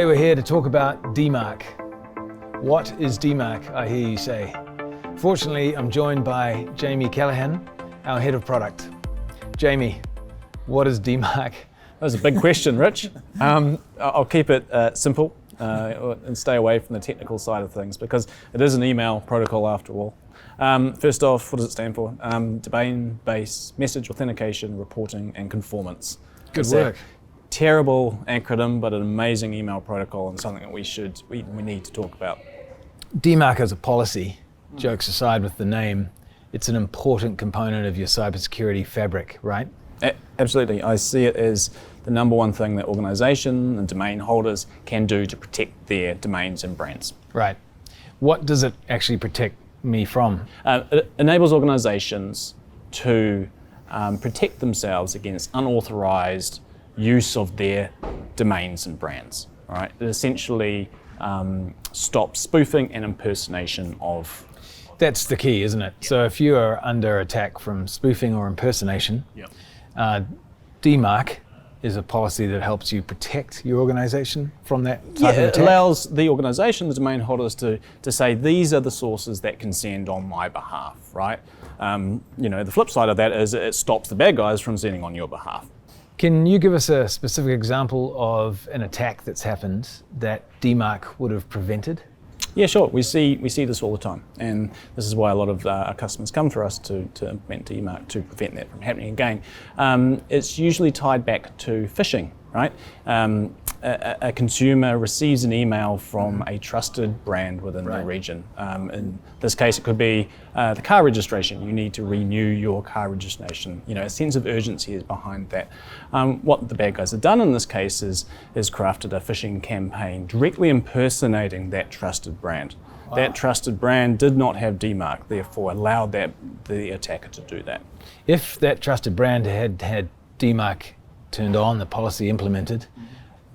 Today we're here to talk about DMARC. What is DMARC, I hear you say? Fortunately, I'm joined by Jamie Callahan, our head of product. Jamie, what is DMARC? That was a big question, Rich. I'll keep it simple and stay away from the technical side of things because it is an email protocol after all. First off, what does it stand for? Domain-based message authentication, reporting, and conformance. Good work. Terrible acronym, but an amazing email protocol and something that we need to talk about. DMARC as a policy, jokes aside with the name, it's an important component of your cybersecurity fabric, right? Absolutely. I see it as the number one thing that organizations and domain holders can do to protect their domains and brands. Right. What does it actually protect me from? It enables organizations to protect themselves against unauthorized use of their domains and brands. All right. It essentially stops spoofing and impersonation of. That's the key, isn't it? Yep. So if you are under attack from spoofing or impersonation, DMARC is a policy that helps you protect your organization from that type of attack. It allows the organization, the domain holders, to say these are the sources that can send on my behalf, right? The flip side of that is it stops the bad guys from sending on your behalf. Can you give us a specific example of an attack that's happened that DMARC would have prevented? Yeah, sure. We see this all the time, and this is why a lot of our customers come to us to implement DMARC to prevent that from happening again. It's usually tied back to phishing, right? A consumer receives an email from a trusted brand within the region. In this case, it could be the car registration. You need to renew your car registration. A sense of urgency is behind that. What the bad guys have done in this case is crafted a phishing campaign directly impersonating that trusted brand. Wow. That trusted brand did not have DMARC, therefore allowed the attacker to do that. If that trusted brand had DMARC turned on, the policy implemented,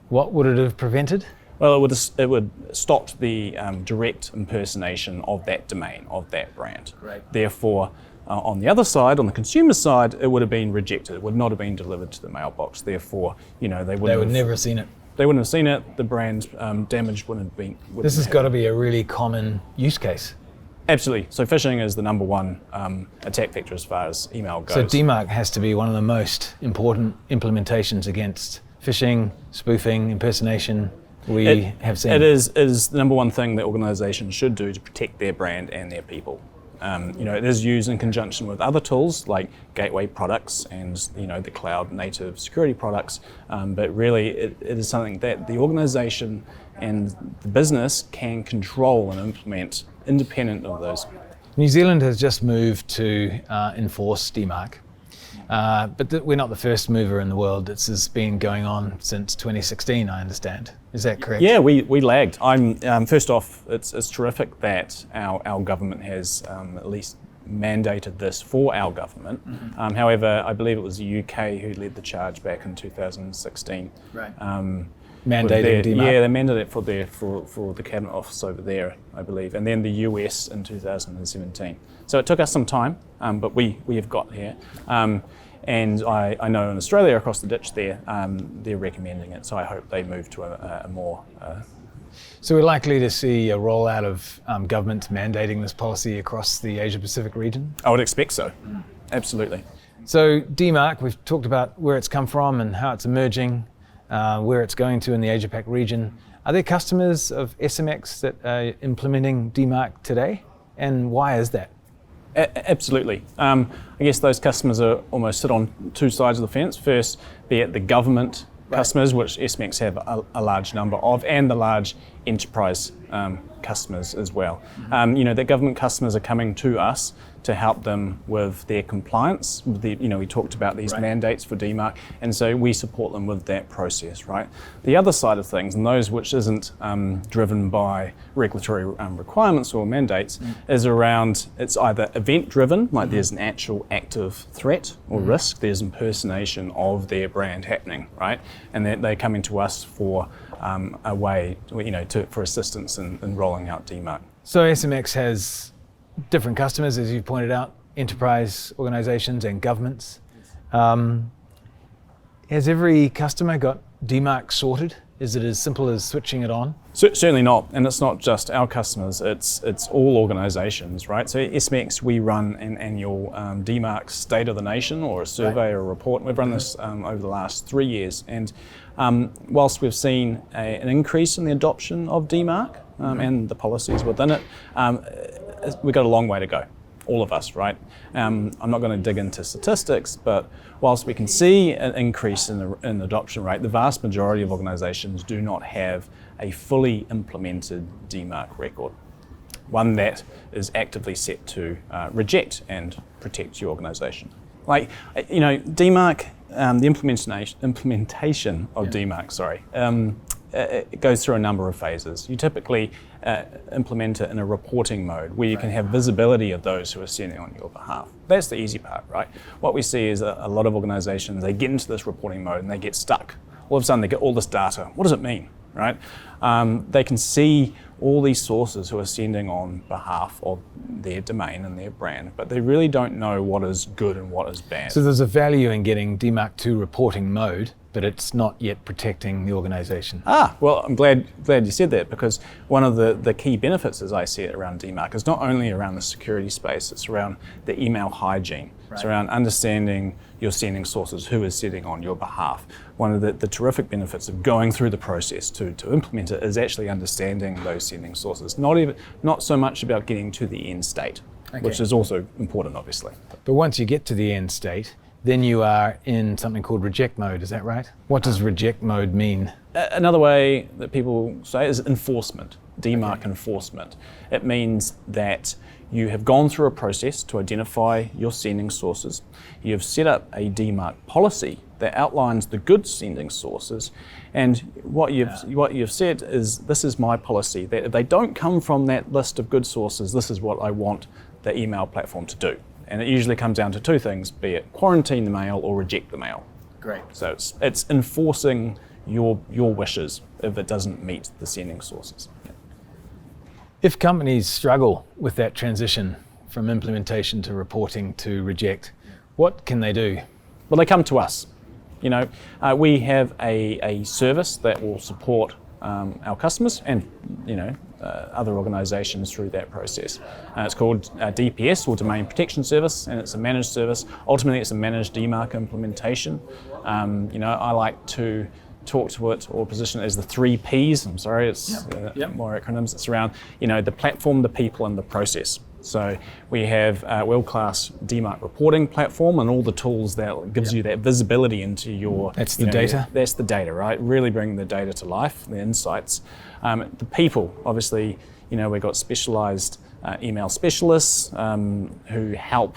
what would it have prevented? Well, it would stop the direct impersonation of that domain, of that brand. Right. Therefore, on the other side, on the consumer side, it would have been rejected. It would not have been delivered to the mailbox. Therefore, they would never have seen it. They wouldn't have seen it. The brand damage wouldn't have been. This has got to be a really common use case. Absolutely. So phishing is the number one attack vector as far as email goes. So DMARC has to be one of the most important implementations against phishing, spoofing, impersonation we have seen. It is the number one thing that organizations should do to protect their brand and their people. It is used in conjunction with other tools like gateway products and the cloud native security products, but really it is something that the organization and the business can control and implement independent of those. New Zealand has just moved to enforce DMARC, but we're not the first mover in the world. This has been going on since 2016, I understand. Is that correct? Yeah, we lagged. First off, it's terrific that our government has at least mandated this for our government. Mm-hmm. However, I believe it was the UK who led the charge back in 2016. Right. Mandating DMARC? Yeah, they mandated it for the Cabinet Office over there, I believe, and then the US in 2017. So it took us some time, but we have got here. And I know in Australia, across the ditch there, they're recommending it, so I hope they move to a more... So we're likely to see a rollout of governments mandating this policy across the Asia-Pacific region? I would expect so, absolutely. So DMARC, we've talked about where it's come from and how it's emerging, where it's going to in the Asia-Pac region. Are there customers of SMX that are implementing DMARC today? And why is that? Absolutely. I guess those customers are almost sit on two sides of the fence. First, be it the government customers, which SMX have a large number of, and the large enterprise customers as well. Mm-hmm. The government customers are coming to us to help them with their compliance. We talked about these mandates for DMARC, and so we support them with that process, right? The other side of things, and those which isn't driven by regulatory requirements or mandates, is around, it's either event-driven, like there's an actual active threat or risk, there's impersonation of their brand happening, right? And they're coming to us for a way, for assistance in rolling out DMARC. So SMX has different customers, as you pointed out, enterprise organizations and governments. Has every customer got DMARC sorted Is it as simple as switching it on? Certainly not, and it's not just our customers, it's all organisations, right? So SMX, we run an annual DMARC State of the Nation, or a survey or a report. We've run this over the last 3 years, and whilst we've seen an increase in the adoption of DMARC and the policies within it, we've got a long way to go. All of us, right? I'm not going to dig into statistics, but whilst we can see an increase in the adoption rate, the vast majority of organisations do not have a fully implemented DMARC record, one that is actively set to reject and protect your organisation. Like, DMARC, the implementation of DMARC, it goes through a number of phases. You typically implement it in a reporting mode where you can have visibility of those who are sending on your behalf. That's the easy part, right? What we see is a lot of organisations, they get into this reporting mode and they get stuck. All of a sudden they get all this data. What does it mean, right? They can see all these sources who are sending on behalf of their domain and their brand, but they really don't know what is good and what is bad. So there's a value in getting DMARC 2 reporting mode, but it's not yet protecting the organisation. Well, I'm glad you said that, because one of the key benefits, as I see it, around DMARC is not only around the security space, it's around the email hygiene. Right. It's around understanding your sending sources, who is sending on your behalf. One of the terrific benefits of going through the process to implement it is actually understanding those sending sources. Not so much about getting to the end state, which is also important, obviously. But once you get to the end state, then you are in something called reject mode, is that right? What does reject mode mean? Another way that people say is enforcement, DMARC enforcement. It means that you have gone through a process to identify your sending sources. You've set up a DMARC policy that outlines the good sending sources, and what you've said is, this is my policy, that if they don't come from that list of good sources, this is what I want the email platform to do. And it usually comes down to two things, be it quarantine the mail or reject the mail. Great. So it's enforcing your wishes if it doesn't meet the sending sources. If companies struggle with that transition from implementation to reporting to reject, what can they do? Well, they come to us. We have a service that will support our customers and other organisations through that process. It's called DPS, or Domain Protection Service, and it's a managed service. Ultimately, it's a managed DMARC implementation. I like to talk to it or position it as the 3 Ps. I'm sorry, it's more acronyms. It's around the platform, the people, and the process. So we have a world-class DMARC reporting platform and all the tools that gives you that visibility into your... That's the data? That's the data, right? Really bringing the data to life, the insights. The people, obviously, we've got specialised email specialists who help,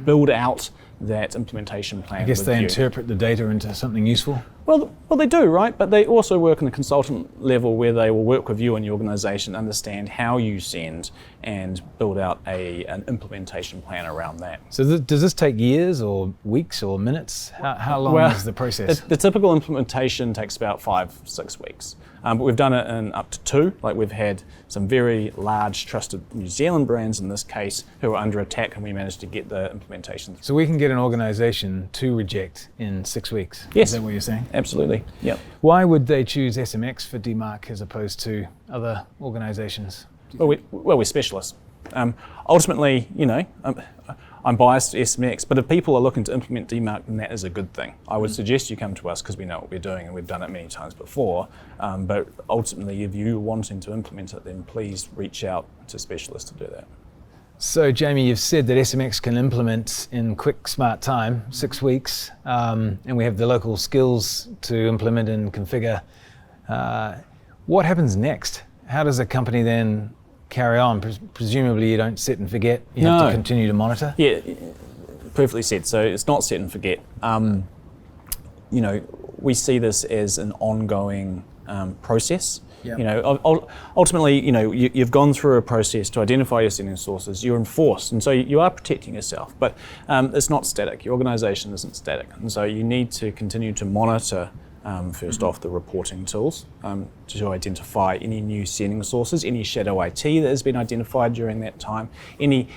build out that implementation plan. I guess they interpret the data into something useful? Well, they do, right? But they also work on a consultant level where they will work with you and your organisation, understand how you send, and build out an implementation plan around that. So does this take years or weeks or minutes? How long is the process? The typical implementation takes about 5-6 weeks. But we've done it in up to 2. Like, we've had some very large, trusted New Zealand brands in this case who are under attack, and we managed to get the implementation. So we can get an organisation to reject in 6 weeks? Yes. Is that what you're saying? Absolutely, yep. Why would they choose SMX for DMARC as opposed to other organisations? Well, we're specialists. Ultimately, I'm biased to SMX, but if people are looking to implement DMARC, then that is a good thing. I would suggest you come to us because we know what we're doing and we've done it many times before. But ultimately, if you're wanting to implement it, then please reach out to specialists to do that. So, Jamie, you've said that SMX can implement in quick, smart time, 6 weeks, and we have the local skills to implement and configure. What happens next? How does a company then carry on? Presumably you don't set and forget, you have to continue to monitor? Yeah, perfectly said. So it's not set and forget. We see this as an ongoing process. Yep. Ultimately, you've gone through a process to identify your sending sources, you're enforced, and so you are protecting yourself, but it's not static. Your organisation isn't static, and so you need to continue to monitor first off, the reporting tools to identify any new sending sources, any shadow IT that has been identified during that time, any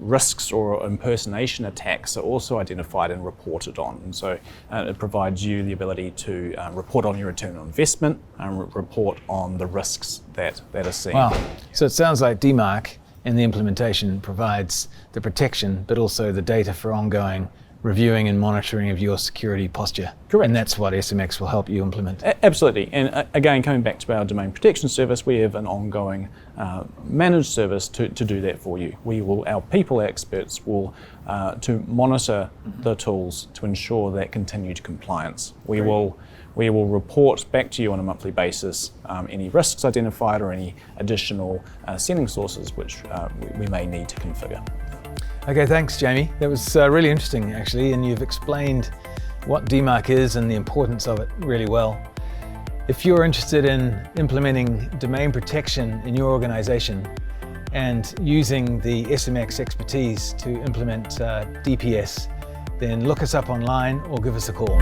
risks or impersonation attacks are also identified and reported on. And so it provides you the ability to report on your return on investment and report on the risks that are seen. Wow. So it sounds like DMARC and the implementation provides the protection, but also the data for ongoing reviewing and monitoring of your security posture. Correct. And that's what SMX will help you implement. Absolutely. And again, coming back to our domain protection service, we have an ongoing managed service to do that for you. Our people experts will to monitor the tools to ensure that continued compliance. We will report back to you on a monthly basis any risks identified or any additional sending sources which we may need to configure. Okay, thanks, Jamie. That was really interesting, actually, and you've explained what DMARC is and the importance of it really well. If you're interested in implementing domain protection in your organization and using the SMX expertise to implement DPS, then look us up online or give us a call.